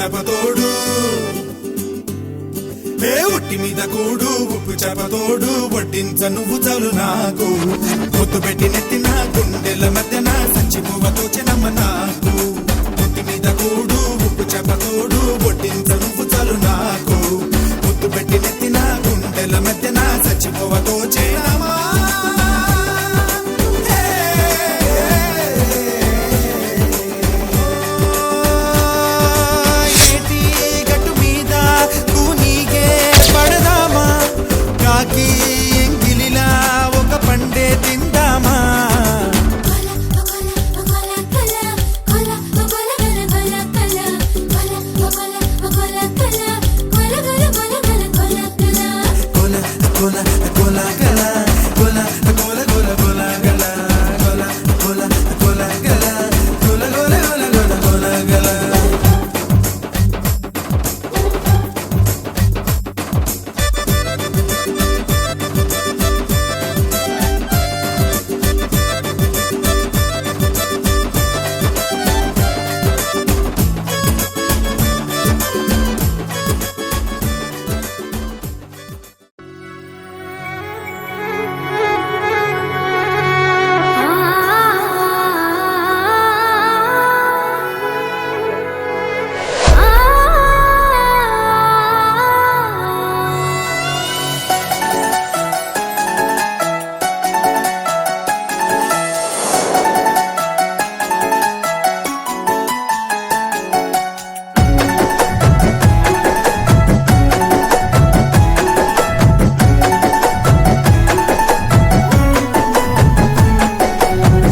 చేపతోడు ఉట్టి మీద కూడు ఉప్పు చేపతోడు వడ్డించ నువ్వు చాలు నాకు ముద్దు పెట్టి నెత్తిన గుండెల మధ్యన సంచిపోవతో చెనమ్మ నాకు ఉట్టి మీద కూడు ఉప్పు చేపతోడు వడ్డించ నువ్వు చాలు నాకు ముద్దు పెట్టి నెత్తిన గుండెల మధ్యన సంచిపోవతో చెనమ్మ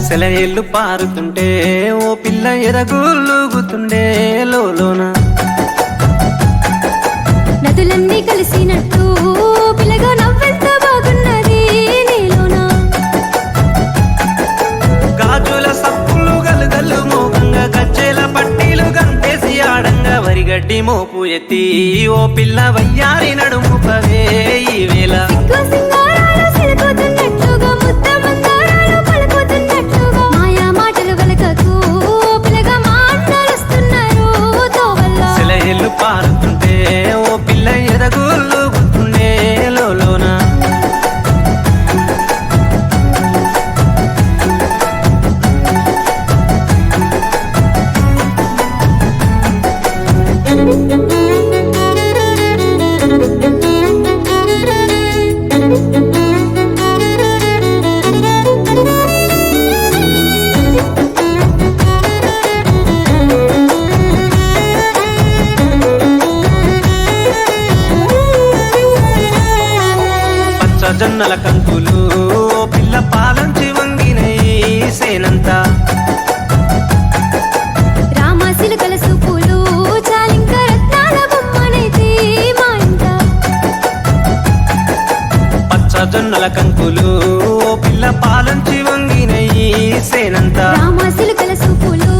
సెలయేళ్ళు పారుతుంటే ఓ పిల్ల ఎరగులుగుతుండే లోన నదులన్నీ కలిసినట్టు పిల్లగా నవ్వెంత బాగున్నది నీలోన గాజుల సప్పులు గలుగల్లు మోగంగా గజ్జెల పట్టీలు గంతేసి ఆడంగా వరిగడ్డి మోపు ఎత్తి ఓ పిల్ల వయ్యారి నడుము పవే ఈ వేళ పారుతుంటే ఓ పిల్ల ఎరగులుగుతుండే లోన జొన్నల కంకులు పిల్ల పాలంచి వంగినయి సేనంతా రామాసిలుకల సూపులు చాలింక రత్నాల బొమ్మనైతే మా ఇంట పచ్చ జొన్నల కంకులు పిల్ల పాలంచి వంగినయి సేనంతా రామాసిలుకల సూపులు